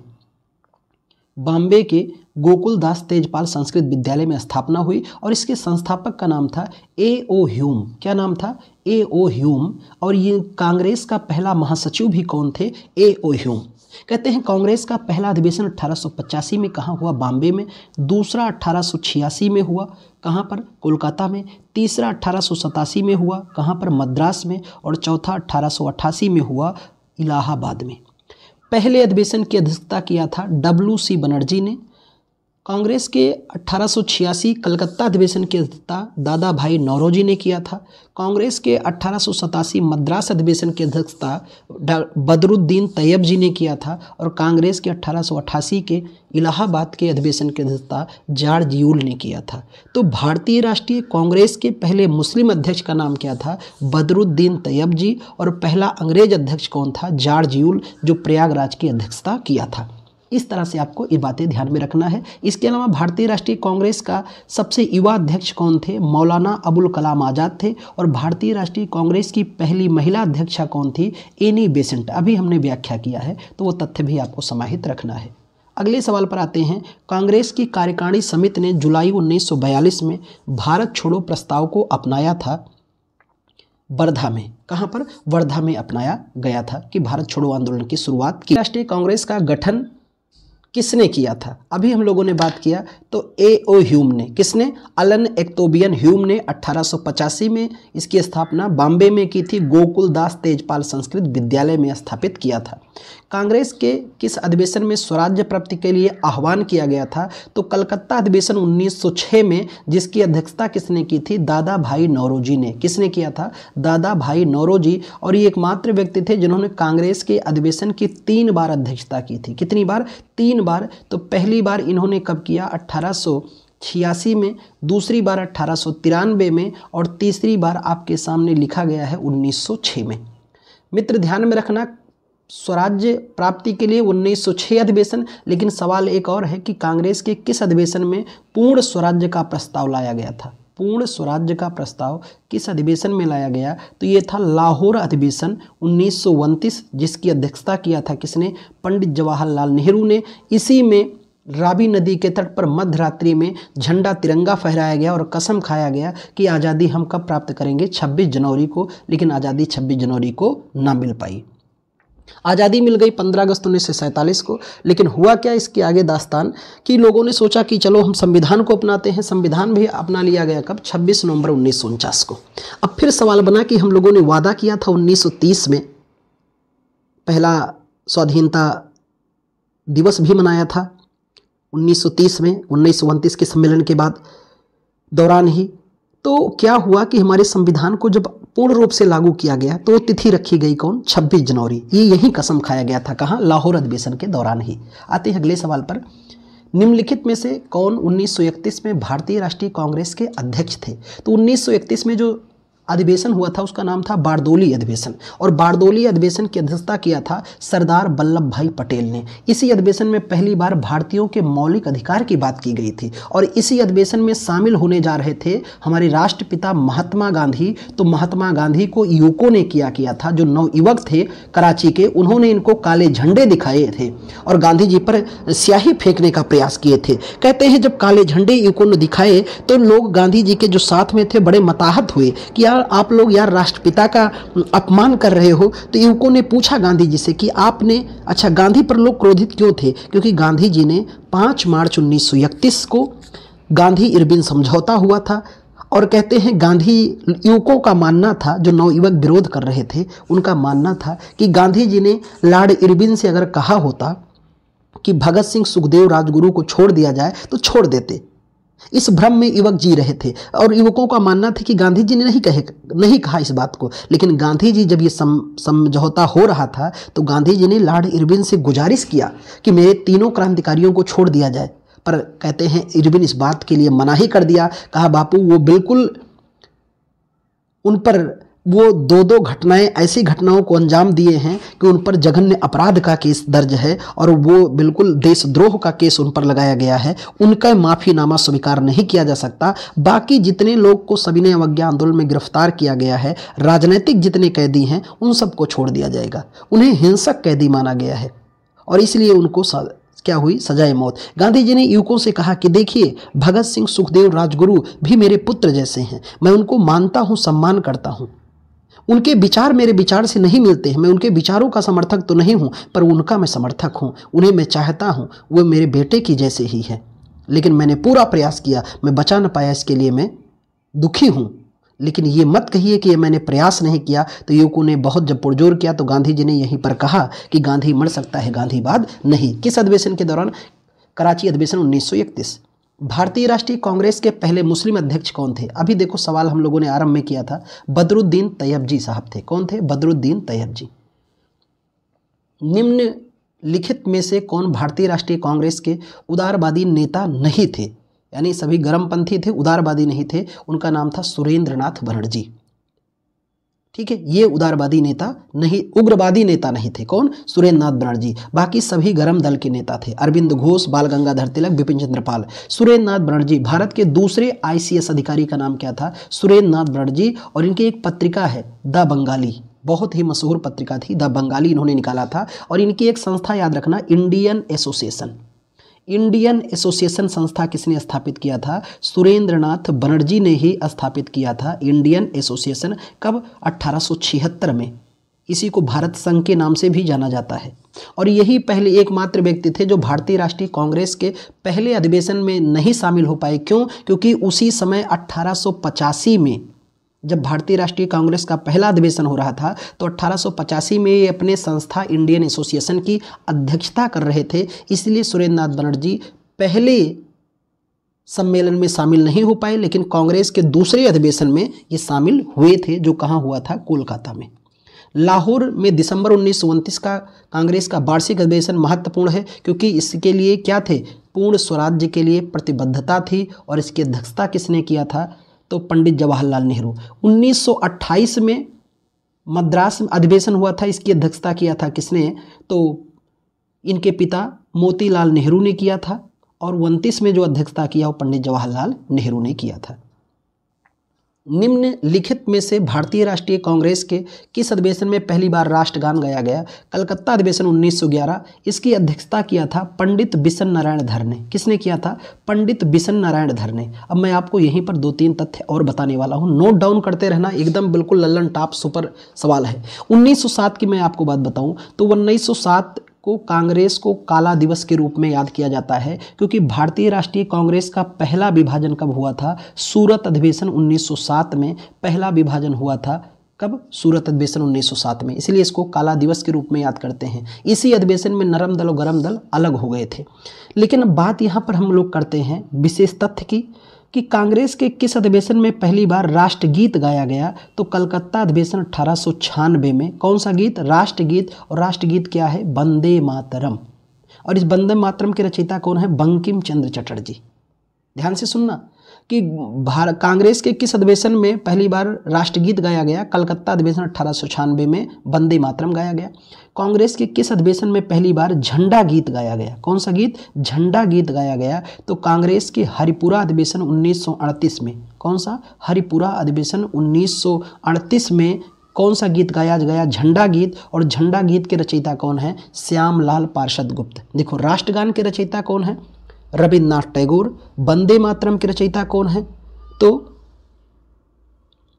बॉम्बे के गोकुलदास तेजपाल संस्कृत विद्यालय में स्थापना हुई और इसके संस्थापक का नाम था A.O. ह्यूम। क्या नाम था? A.O. ह्यूम। और ये कांग्रेस का पहला महासचिव भी कौन थे? A.O. ह्यूम। कहते हैं कांग्रेस का पहला अधिवेशन 1885 में कहाँ हुआ? बॉम्बे में। दूसरा 1886 में हुआ। कहाँ पर? कोलकाता में। तीसरा 1887 में हुआ। कहाँ पर? मद्रास में। और चौथा 1888 में हुआ इलाहाबाद में। पहले अधिवेशन की अध्यक्षता किया था W.C. बनर्जी ने। कांग्रेस के 1886 कलकत्ता अधिवेशन की अध्यक्षता दादा भाई नौरोजी ने किया था। कांग्रेस के 1887 मद्रास अधिवेशन की अध्यक्षता बदरुद्दीन तैयब जी ने किया था और कांग्रेस के 1888 के इलाहाबाद के अधिवेशन की अध्यक्षता जॉर्ज यूल ने किया था। तो भारतीय राष्ट्रीय कांग्रेस के पहले मुस्लिम अध्यक्ष का नाम क्या था? बदरुद्दीन तैयब जी। और पहला अंग्रेज अध्यक्ष कौन था? जॉर्ज यूल, जो प्रयागराज की अध्यक्षता किया था। इस तरह से आपको ये बातें ध्यान में रखना है। इसके अलावा भारतीय राष्ट्रीय कांग्रेस का सबसे युवा अध्यक्ष कौन थे? मौलाना अबुल कलाम आज़ाद थे। और भारतीय राष्ट्रीय कांग्रेस की पहली महिला अध्यक्षा कौन थी? Annie Besant. अभी हमने व्याख्या किया है, तो वो तथ्य भी आपको समाहित रखना है। अगले सवाल पर आते हैं। कांग्रेस की कार्यकारिणी समिति ने जुलाई 1942 में भारत छोड़ो प्रस्ताव को अपनाया था वर्धा में। कहाँ पर? वर्धा में अपनाया गया था कि भारत छोड़ो आंदोलन की शुरुआत की। राष्ट्रीय कांग्रेस का गठन किसने किया था? अभी हम लोगों ने बात किया तो A.O. ह्यूम ने, किसने? अलन एक्टोबियन ह्यूम ने 1885 में इसकी स्थापना बॉम्बे में की थी, गोकुल दास तेजपाल संस्कृत विद्यालय में स्थापित किया था। कांग्रेस के किस अधिवेशन में स्वराज्य प्राप्ति के लिए आह्वान किया गया था? तो कलकत्ता अधिवेशन 1906 में, जिसकी अध्यक्षता किसने की थी? दादा भाई नौरोजी ने। किसने किया था? दादा भाई नौरोजी। और ये एकमात्र व्यक्ति थे जिन्होंने कांग्रेस के अधिवेशन की 3 बार अध्यक्षता की थी। कितनी बार? 3 बार। तो पहली बार इन्होंने कब किया? 1886 में, दूसरी बार 1893 में, और तीसरी बार आपके सामने लिखा गया है 1906 में। मित्र ध्यान में रखना, स्वराज्य प्राप्ति के लिए 1906 अधिवेशन, लेकिन सवाल एक और है कि कांग्रेस के किस अधिवेशन में पूर्ण स्वराज्य का प्रस्ताव लाया गया था? पूर्ण स्वराज्य का प्रस्ताव किस अधिवेशन में लाया गया? तो ये था लाहौर अधिवेशन 1929, जिसकी अध्यक्षता किया था किसने? पंडित जवाहरलाल नेहरू ने। इसी में रावी नदी के तट पर मध्य रात्रि में झंडा तिरंगा फहराया गया और कसम खाया गया कि आज़ादी हम कब प्राप्त करेंगे? 26 जनवरी को। लेकिन आज़ादी 26 जनवरी को ना मिल पाई। आज़ादी मिल गई 15 अगस्त 1947 को। लेकिन हुआ क्या इसके आगे दास्तान कि लोगों ने सोचा कि चलो हम संविधान को अपनाते हैं। संविधान भी अपना लिया गया कब? 26 नवंबर 1949 को। अब फिर सवाल बना कि हम लोगों ने वादा किया था 1930 में, पहला स्वाधीनता दिवस भी मनाया था 1930 में, 1929 के सम्मेलन के बाद दौरान ही। तो क्या हुआ कि हमारे संविधान को जब पूर्ण रूप से लागू किया गया तो तिथि रखी गई कौन? 26 जनवरी। ये यही कसम खाया गया था। कहाँ? लाहौर अधिवेशन के दौरान ही। आते हैं अगले सवाल पर। निम्नलिखित में से कौन 1931 में भारतीय राष्ट्रीय कांग्रेस के अध्यक्ष थे? तो 1931 में जो अधिवेशन हुआ था उसका नाम था बारदोली अधिवेशन, और बारदोली अधिवेशन की अध्यक्षता किया था सरदार वल्लभ भाई पटेल ने। इसी अधिवेशन में पहली बार भारतीयों के मौलिक अधिकार की बात की गई थी, और इसी अधिवेशन में शामिल होने जा रहे थे हमारे राष्ट्रपिता महात्मा गांधी। तो महात्मा गांधी को युवकों ने किया था, जो नवयुवक थे कराची के, उन्होंने इनको काले झंडे दिखाए थे और गांधी जी पर स्याही फेंकने का प्रयास किए थे। कहते हैं जब काले झंडे युवकों ने दिखाए तो लोग गांधी जी के जो साथ में थे बड़े मताहत हुए कि आप लोग यार राष्ट्रपिता का अपमान कर रहे हो। तो युवकों ने पूछा गांधी जी से कि आपने, अच्छा गांधी पर लोग क्रोधित क्यों थे? क्योंकि गांधी जी ने 5 मार्च 1931 को गांधी इरविन समझौता हुआ था, और कहते हैं गांधी युवकों का मानना था, जो नवयुवक विरोध कर रहे थे उनका मानना था कि गांधी जी ने लॉर्ड इरविन से अगर कहा होता कि भगत सिंह सुखदेव राजगुरु को छोड़ दिया जाए तो छोड़ देते। इस भ्रम में युवक जी रहे थे, और युवकों का मानना था कि गांधी जी ने नहीं कहा इस बात को। लेकिन गांधी जी जब ये समझौता हो रहा था तो गांधी जी ने लॉर्ड इरविन से गुजारिश किया कि मेरे तीनों क्रांतिकारियों को छोड़ दिया जाए, पर कहते हैं इरविन इस बात के लिए मना ही कर दिया। कहा बापू वो बिल्कुल, उन पर वो 2 घटनाएं, ऐसी घटनाओं को अंजाम दिए हैं कि उन पर जघन्य अपराध का केस दर्ज है, और वो बिल्कुल देशद्रोह का केस उन पर लगाया गया है। उनका माफीनामा स्वीकार नहीं किया जा सकता। बाकी जितने लोग को सविनय अवज्ञा आंदोलन में गिरफ्तार किया गया है, राजनीतिक जितने कैदी हैं, उन सबको छोड़ दिया जाएगा। उन्हें हिंसक कैदी माना गया है और इसलिए उनको क्या हुई? सजाए मौत। गांधी जी ने युवकों से कहा कि देखिए, भगत सिंह सुखदेव राजगुरु भी मेरे पुत्र जैसे हैं, मैं उनको मानता हूँ, सम्मान करता हूँ। उनके विचार मेरे विचार से नहीं मिलते हैं, मैं उनके विचारों का समर्थक तो नहीं हूँ, पर उनका मैं समर्थक हूँ, उन्हें मैं चाहता हूँ, वो मेरे बेटे की जैसे ही है। लेकिन मैंने पूरा प्रयास किया, मैं बचा न पाया, इसके लिए मैं दुखी हूँ। लेकिन ये मत कहिए कि ये मैंने प्रयास नहीं किया। तो युवकों ने बहुत जब पुरजोर किया तो गांधी जी ने यहीं पर कहा कि गांधी मर सकता है, गांधीवाद नहीं। किस अधिवेशन के दौरान? कराची अधिवेशन 1931। भारतीय राष्ट्रीय कांग्रेस के पहले मुस्लिम अध्यक्ष कौन थे? अभी देखो सवाल हम लोगों ने आरंभ में किया था, बदरुद्दीन तैयबजी साहब थे। कौन थे? बदरुद्दीन तैयबजी। निम्नलिखित में से कौन भारतीय राष्ट्रीय कांग्रेस के उदारवादी नेता नहीं थे? यानी सभी गर्मपंथी थे, उदारवादी नहीं थे। उनका नाम था सुरेंद्रनाथ बनर्जी। ठीक है, ये उदारवादी नेता नहीं, उग्रवादी नेता नहीं थे। कौन? सुरेंद्रनाथ बनर्जी। बाकी सभी गरम दल के नेता थे, अरविंद घोष, बाल गंगाधर तिलक, बिपिन चंद्र पाल। सुरेंद्रनाथ बनर्जी भारत के दूसरे ICS अधिकारी का नाम क्या था? सुरेंद्रनाथ बनर्जी। और इनकी एक पत्रिका है द बंगाली, बहुत ही मशहूर पत्रिका थी, द बंगाली इन्होंने निकाला था। और इनकी एक संस्था याद रखना, इंडियन एसोसिएशन। इंडियन एसोसिएशन संस्था किसने स्थापित किया था? सुरेंद्रनाथ बनर्जी ने ही स्थापित किया था इंडियन एसोसिएशन। कब? 1876 में। इसी को भारत संघ के नाम से भी जाना जाता है। और यही पहले एकमात्र व्यक्ति थे जो भारतीय राष्ट्रीय कांग्रेस के पहले अधिवेशन में नहीं शामिल हो पाए। क्यों? क्योंकि उसी समय 1885 में जब भारतीय राष्ट्रीय कांग्रेस का पहला अधिवेशन हो रहा था तो 1885 में ये अपने संस्था इंडियन एसोसिएशन की अध्यक्षता कर रहे थे। इसलिए सुरेंद्र नाथ बनर्जी पहले सम्मेलन में शामिल नहीं हो पाए, लेकिन कांग्रेस के दूसरे अधिवेशन में ये शामिल हुए थे, जो कहाँ हुआ था? कोलकाता में। लाहौर में दिसंबर 1929 का कांग्रेस का वार्षिक अधिवेशन महत्वपूर्ण है, क्योंकि इसके लिए क्या थे? पूर्ण स्वराज्य के लिए प्रतिबद्धता थी। और इसकी अध्यक्षता किसने किया था? तो पंडित जवाहरलाल नेहरू। 1928 में मद्रास अधिवेशन हुआ था, इसकी अध्यक्षता किया था किसने? तो इनके पिता मोतीलाल नेहरू ने किया था। और 29 में जो अध्यक्षता किया वो पंडित जवाहरलाल नेहरू ने किया था। निम्नलिखित में से भारतीय राष्ट्रीय कांग्रेस के किस अधिवेशन में पहली बार राष्ट्रगान गाया गया? कलकत्ता अधिवेशन 1911। इसकी अध्यक्षता किया था पंडित बिशन नारायण धर ने। किसने किया था? पंडित बिशन नारायण धर ने। अब मैं आपको यहीं पर 2-3 तथ्य और बताने वाला हूं, नोट डाउन करते रहना, एकदम बिल्कुल लल्लन टॉप सुपर सवाल है। 1907 की मैं आपको बात बताऊं तो 1907 को कांग्रेस को काला दिवस के रूप में याद किया जाता है, क्योंकि भारतीय राष्ट्रीय कांग्रेस का पहला विभाजन कब हुआ था? सूरत अधिवेशन 1907 में पहला विभाजन हुआ था। कब? सूरत अधिवेशन 1907 में, इसलिए इसको काला दिवस के रूप में याद करते हैं। इसी अधिवेशन में नरम दल और गरम दल अलग हो गए थे। लेकिन बात यहाँ पर हम लोग करते हैं विशेष तथ्य की कि कांग्रेस के किस अधिवेशन में पहली बार राष्ट्रगीत गाया गया? तो कलकत्ता अधिवेशन 1896 में। कौन सा गीत? राष्ट्रगीत। और राष्ट्रगीत क्या है? वंदे मातरम। और इस वंदे मातरम के रचयिता कौन है? बंकिम चंद्र चटर्जी। ध्यान से सुनना कि कांग्रेस के किस अधिवेशन में पहली बार राष्ट्रगीत गाया गया? कलकत्ता अधिवेशन 1896 में वंदे मातरम गाया गया। कांग्रेस के किस अधिवेशन में पहली बार झंडा गीत गाया गया? कौन सा गीत? झंडा गीत गाया गया। तो कांग्रेस के हरिपुरा अधिवेशन 1938 में। कौन सा? हरिपुरा अधिवेशन 1938 में कौन सा गीत गाया गया? झंडा गीत। और झंडा गीत के रचयिता कौन है? श्यामलाल पार्षद गुप्त। देखो, राष्ट्रगान के रचयिता कौन है? रविन्द्रनाथ टैगोर। वंदे मातरम के रचयिता कौन है? तो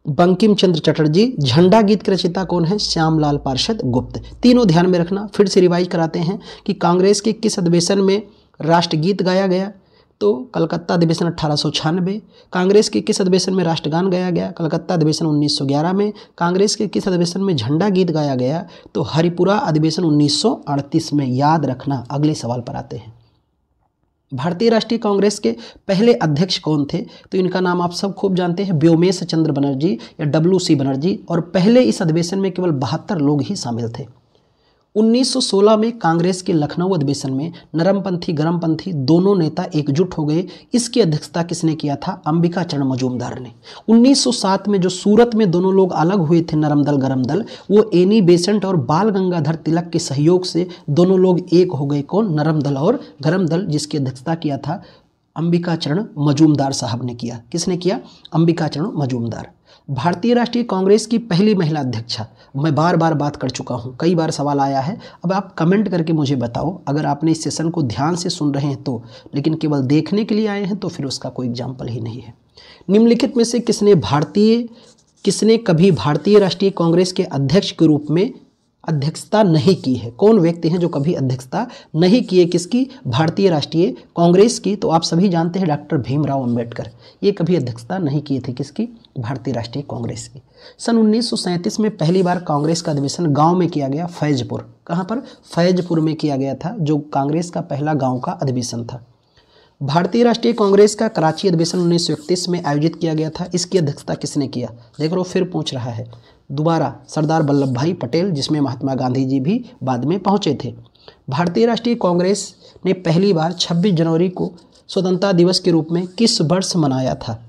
बंकिम चंद्र चटर्जी। झंडा गीत के रचयिता कौन है? श्यामलाल पार्षद गुप्त। तीनों ध्यान में रखना। फिर से रिवाइज कराते हैं कि कांग्रेस के किस अधिवेशन में राष्ट्रगीत गाया गया? तो कलकत्ता अधिवेशन 1896। कांग्रेस के किस अधिवेशन में राष्ट्रगान गाया गया? कलकत्ता अधिवेशन 1911 में। कांग्रेस के किस अधिवेशन में झंडा गीत गाया गया? तो हरिपुरा अधिवेशन 1938 में। याद रखना। अगले सवाल पर आते हैं। भारतीय राष्ट्रीय कांग्रेस के पहले अध्यक्ष कौन थे? तो इनका नाम आप सब खूब जानते हैं, व्योमेश चंद्र बनर्जी या WC बनर्जी। और पहले इस अधिवेशन में केवल 72 लोग ही शामिल थे। 1916 में कांग्रेस के लखनऊ अधिवेशन में नरमपंथी गरमपंथी दोनों नेता एकजुट हो गए। इसकी अध्यक्षता किसने किया था? अंबिका चरण मजूमदार ने। 1907 में जो सूरत में दोनों लोग अलग हुए थे, नरम दल गरम दल, वो एनी बेसेंट और बाल गंगाधर तिलक के सहयोग से दोनों लोग एक हो गए। कौन? नरम दल और गरम दल, जिसकी अध्यक्षता किया था अंबिका चरण मजूमदार साहब ने किया। किसने किया? अंबिका चरण मजूमदार। भारतीय राष्ट्रीय कांग्रेस की पहली महिला अध्यक्षा, मैं बार बार बात कर चुका हूं, कई बार सवाल आया है। अब आप कमेंट करके मुझे बताओ, अगर आपने इस सेशन को ध्यान से सुन रहे हैं तो, लेकिन केवल देखने के लिए आए हैं तो फिर उसका कोई एग्जाम्पल ही नहीं है। निम्नलिखित में से किसने कभी भारतीय राष्ट्रीय कांग्रेस के अध्यक्ष के रूप में अध्यक्षता नहीं की है? कौन व्यक्ति हैं जो कभी अध्यक्षता नहीं किए? किसकी? भारतीय राष्ट्रीय कांग्रेस की। तो आप सभी जानते हैं डॉक्टर भीमराव अंबेडकर, ये कभी अध्यक्षता नहीं किए थे। किसकी? भारतीय राष्ट्रीय कांग्रेस की। सन 1937 में पहली बार कांग्रेस का अधिवेशन गांव में किया गया, फैजपुर। कहाँ पर? फैजपुर में किया गया था, जो कांग्रेस का पहला गाँव का अधिवेशन था। भारतीय राष्ट्रीय कांग्रेस का कराची अधिवेशन 1931 में आयोजित किया गया था। इसकी अध्यक्षता किसने किया? देख लो, फिर पूछ रहा है दोबारा। सरदार वल्लभ भाई पटेल, जिसमें महात्मा गांधी जी भी बाद में पहुंचे थे। भारतीय राष्ट्रीय कांग्रेस ने पहली बार 26 जनवरी को स्वतंत्रता दिवस के रूप में किस वर्ष मनाया था?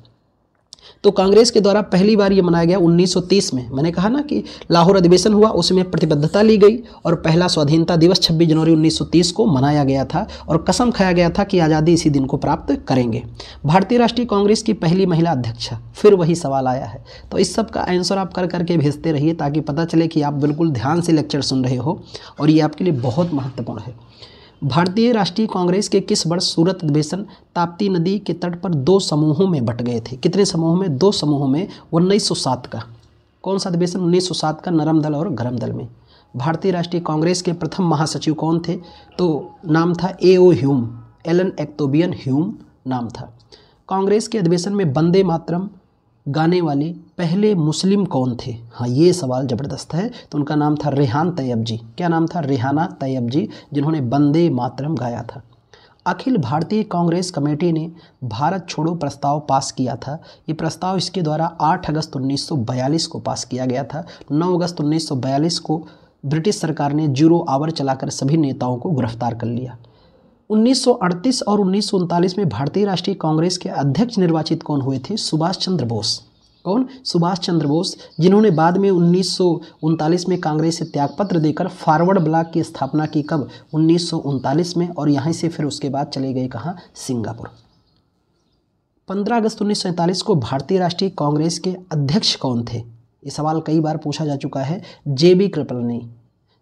तो कांग्रेस के द्वारा पहली बार ये मनाया गया 1930 में। मैंने कहा ना कि लाहौर अधिवेशन हुआ, उसमें प्रतिबद्धता ली गई और पहला स्वाधीनता दिवस 26 जनवरी 1930 को मनाया गया था और कसम खाया गया था कि आज़ादी इसी दिन को प्राप्त करेंगे। भारतीय राष्ट्रीय कांग्रेस की पहली महिला अध्यक्षा, फिर वही सवाल आया है। तो इस सब का आंसर आप कर करके भेजते रहिए, ताकि पता चले कि आप बिल्कुल ध्यान से लेक्चर सुन रहे हो और ये आपके लिए बहुत महत्वपूर्ण है। भारतीय राष्ट्रीय कांग्रेस के किस वर्ष सूरत अधिवेशन ताप्ती नदी के तट पर 2 समूहों में बट गए थे? कितने समूहों में? 2 समूहों में। 1907 का। कौन सा अधिवेशन? 1907 का, नरम दल और गरम दल में। भारतीय राष्ट्रीय कांग्रेस के प्रथम महासचिव कौन थे? तो नाम था A.O. ह्यूम, एलन एक्तोबियन ह्यूम नाम था। कांग्रेस के अधिवेशन में वंदे मातरम गाने वाले पहले मुस्लिम कौन थे? हाँ, ये सवाल ज़बरदस्त है। तो उनका नाम था रेहान तैयब जी। क्या नाम था? रेहाना तैयब जी, जिन्होंने वंदे मातरम गाया था। अखिल भारतीय कांग्रेस कमेटी ने भारत छोड़ो प्रस्ताव पास किया था। ये प्रस्ताव इसके द्वारा 8 अगस्त 1942 को पास किया गया था। 9 अगस्त 1942 को ब्रिटिश सरकार ने 0 आवर चलाकर सभी नेताओं को गिरफ्तार कर लिया। 1938 और 1939 में भारतीय राष्ट्रीय कांग्रेस के अध्यक्ष निर्वाचित कौन हुए थे? सुभाष चंद्र बोस। कौन? सुभाष चंद्र बोस, जिन्होंने बाद में 1939 में कांग्रेस से त्यागपत्र देकर फॉरवर्ड ब्लॉक की स्थापना की। कब? 1939 में, और यहाँ से फिर उसके बाद चले गए कहाँ? सिंगापुर। 15 अगस्त 1947 को भारतीय राष्ट्रीय कांग्रेस के अध्यक्ष कौन थे? ये सवाल कई बार पूछा जा चुका है। JB कृपलानी,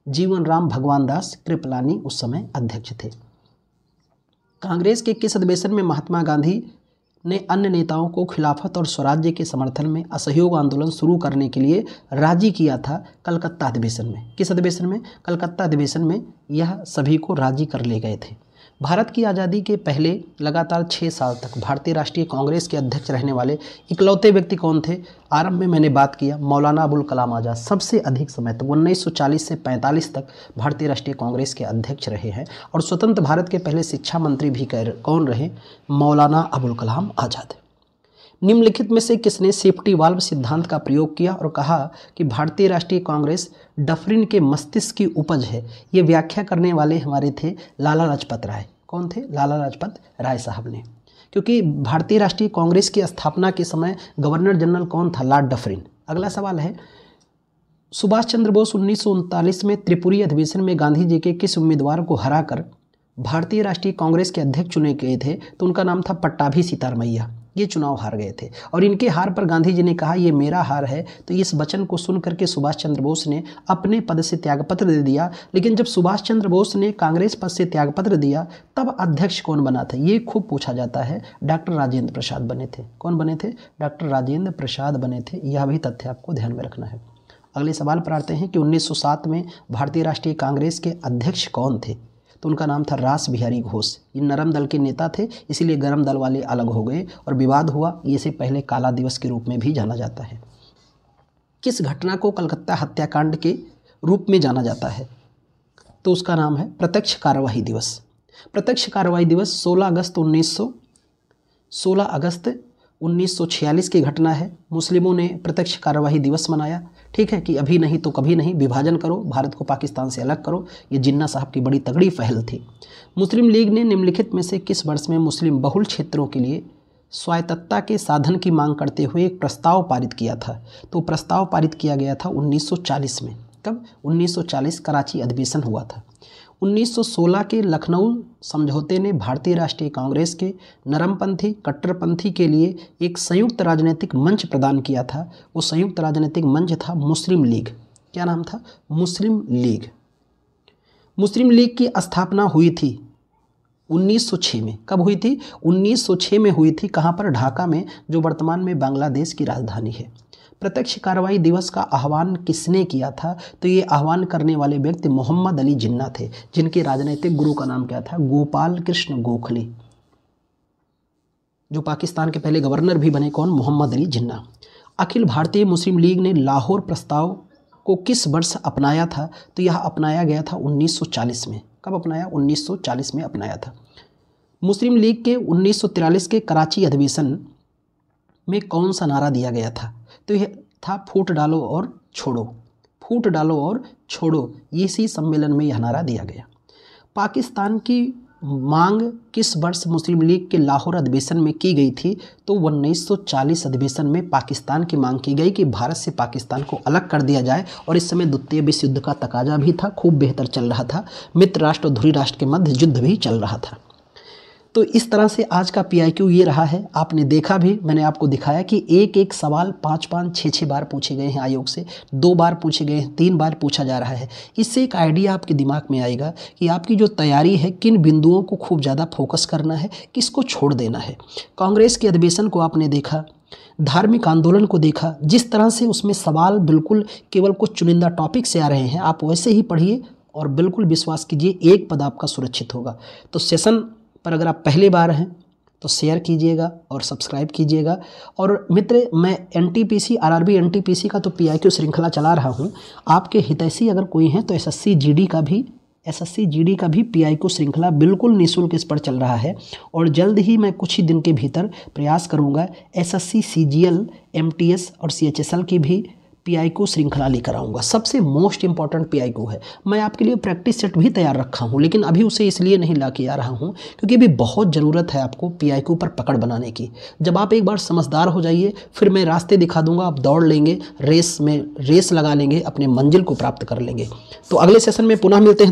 जीवन राम भगवान दास कृपलानी उस समय अध्यक्ष थे। कांग्रेस के किस अधिवेशन में महात्मा गांधी ने अन्य नेताओं को खिलाफत और स्वराज्य के समर्थन में असहयोग आंदोलन शुरू करने के लिए राजी किया था? कलकत्ता अधिवेशन में। किस अधिवेशन में? कलकत्ता अधिवेशन में यह सभी को राजी कर ले गए थे। भारत की आज़ादी के पहले लगातार 6 साल तक भारतीय राष्ट्रीय कांग्रेस के अध्यक्ष रहने वाले इकलौते व्यक्ति कौन थे? आरंभ में मैंने बात किया, मौलाना अबुल कलाम आज़ाद सबसे अधिक समय तक 1940 से 45 तक भारतीय राष्ट्रीय कांग्रेस के अध्यक्ष रहे हैं। और स्वतंत्र भारत के पहले शिक्षा मंत्री भी कौन रहे? मौलाना अबुल कलाम आज़ाद। निम्नलिखित में से किसने सेफ्टी वाल्व सिद्धांत का प्रयोग किया और कहा कि भारतीय राष्ट्रीय कांग्रेस डफरिन के मस्तिष्क की उपज है? ये व्याख्या करने वाले हमारे थे लाला लाजपत राय। कौन थे? लाला लाजपत राय साहब ने। क्योंकि भारतीय राष्ट्रीय कांग्रेस की स्थापना के समय गवर्नर जनरल कौन था? Lord Dufferin. अगला सवाल है, सुभाष चंद्र बोस 1939 में त्रिपुरी अधिवेशन में गांधी जी के किस उम्मीदवार को हराकर भारतीय राष्ट्रीय कांग्रेस के अध्यक्ष चुने गए थे? तो उनका नाम था पट्टाभी सीतारमैया। ये चुनाव हार गए थे और इनके हार पर गांधी जी ने कहा ये मेरा हार है। तो इस वचन को सुन करके सुभाष चंद्र बोस ने अपने पद से त्यागपत्र दे दिया। लेकिन जब सुभाष चंद्र बोस ने कांग्रेस पद से त्यागपत्र दिया तब अध्यक्ष कौन बना था? ये खूब पूछा जाता है। डॉक्टर राजेंद्र प्रसाद बने थे। कौन बने थे? डॉक्टर राजेंद्र प्रसाद बने थे। यह भी तथ्य आपको ध्यान में रखना है। अगले सवाल पर आते हैं कि 1907 में भारतीय राष्ट्रीय कांग्रेस के अध्यक्ष कौन थे? तो उनका नाम था रास बिहारी घोष। ये नरम दल के नेता थे, इसीलिए गरम दल वाले अलग हो गए और विवाद हुआ। इसे पहले काला दिवस के रूप में भी जाना जाता है। किस घटना को कलकत्ता हत्याकांड के रूप में जाना जाता है? तो उसका नाम है प्रत्यक्ष कार्यवाही दिवस। प्रत्यक्ष कार्यवाही दिवस 16 अगस्त 1946 की घटना है। मुस्लिमों ने प्रत्यक्ष कार्यवाही दिवस मनाया। ठीक है कि अभी नहीं तो कभी नहीं, विभाजन करो, भारत को पाकिस्तान से अलग करो। ये जिन्ना साहब की बड़ी तगड़ी पहल थी। मुस्लिम लीग ने निम्नलिखित में से किस वर्ष में मुस्लिम बहुल क्षेत्रों के लिए स्वायत्तता के साधन की मांग करते हुए एक प्रस्ताव पारित किया था? तो प्रस्ताव पारित किया गया था 1940 में। कब? 1940 कराची अधिवेशन हुआ था। 1916 के लखनऊ समझौते ने भारतीय राष्ट्रीय कांग्रेस के नरमपंथी कट्टरपंथी के लिए एक संयुक्त राजनीतिक मंच प्रदान किया था। वो संयुक्त राजनीतिक मंच था मुस्लिम लीग। क्या नाम था? मुस्लिम लीग। मुस्लिम लीग की स्थापना हुई थी 1906 में। कब हुई थी? 1906 में हुई थी। कहाँ पर? ढाका में, जो वर्तमान में बांग्लादेश की राजधानी है। प्रत्यक्ष कार्रवाई दिवस का आह्वान किसने किया था? तो ये आह्वान करने वाले व्यक्ति मोहम्मद अली जिन्ना थे, जिनके राजनीतिक गुरु का नाम क्या था? गोपाल कृष्ण गोखले, जो पाकिस्तान के पहले गवर्नर भी बने। कौन? मोहम्मद अली जिन्ना। अखिल भारतीय मुस्लिम लीग ने लाहौर प्रस्ताव को किस वर्ष अपनाया था? तो यह अपनाया गया था 1940 में। कब अपनाया? 1940 में अपनाया था। मुस्लिम लीग के 1943 के कराची अधिवेशन में कौन सा नारा दिया गया था? तो यह था फूट डालो और छोड़ो। फूट डालो और छोड़ो, इसी सम्मेलन में यह नारा दिया गया। पाकिस्तान की मांग किस वर्ष मुस्लिम लीग के लाहौर अधिवेशन में की गई थी? तो 1940 अधिवेशन में पाकिस्तान की मांग की गई कि भारत से पाकिस्तान को अलग कर दिया जाए। और इस समय द्वितीय विश्व युद्ध का तकाजा भी था, खूब बेहतर चल रहा था। मित्र राष्ट्र और धुरी राष्ट्र के मध्य युद्ध भी चल रहा था। तो इस तरह से आज का PIQ ये रहा है। आपने देखा भी, मैंने आपको दिखाया कि एक एक सवाल 5-5, 6-6 बार पूछे गए हैं आयोग से, 2 बार पूछे गए हैं, 3 बार पूछा जा रहा है। इससे एक आइडिया आपके दिमाग में आएगा कि आपकी जो तैयारी है, किन बिंदुओं को खूब ज़्यादा फोकस करना है, किसको छोड़ देना है। कांग्रेस के अधिवेशन को आपने देखा, धार्मिक आंदोलन को देखा, जिस तरह से उसमें सवाल बिल्कुल केवल कुछ चुनिंदा टॉपिक से आ रहे हैं, आप वैसे ही पढ़िए और बिल्कुल विश्वास कीजिए एक पद आपका सुरक्षित होगा। तो सेशन पर अगर आप पहली बार हैं तो शेयर कीजिएगा और सब्सक्राइब कीजिएगा। और मित्र, मैं एनटीपीसी आरआरबी एनटीपीसी का तो पीआईक्यू श्रृंखला चला रहा हूं। आपके हितैषी अगर कोई हैं तो एसएससी जीडी का भी पीआईक्यू श्रृंखला बिल्कुल निःशुल्क इस पर चल रहा है। और जल्द ही मैं कुछ ही दिन के भीतर प्रयास करूंगा एसएससी सीजीएल एमटीएस और सीएचएसएल की भी पीआईक्यू श्रृंखला लेकर आऊँगा। सबसे मोस्ट इंपॉर्टेंट पीआईक्यू है। मैं आपके लिए प्रैक्टिस सेट भी तैयार रखा हूँ, लेकिन अभी उसे इसलिए नहीं ला के आ रहा हूँ क्योंकि अभी बहुत ज़रूरत है आपको पीआईक्यू पर पकड़ बनाने की। जब आप एक बार समझदार हो जाइए, फिर मैं रास्ते दिखा दूंगा, आप दौड़ लेंगे, रेस लगा लेंगे, अपने मंजिल को प्राप्त कर लेंगे। तो अगले सेशन में पुनः मिलते हैं।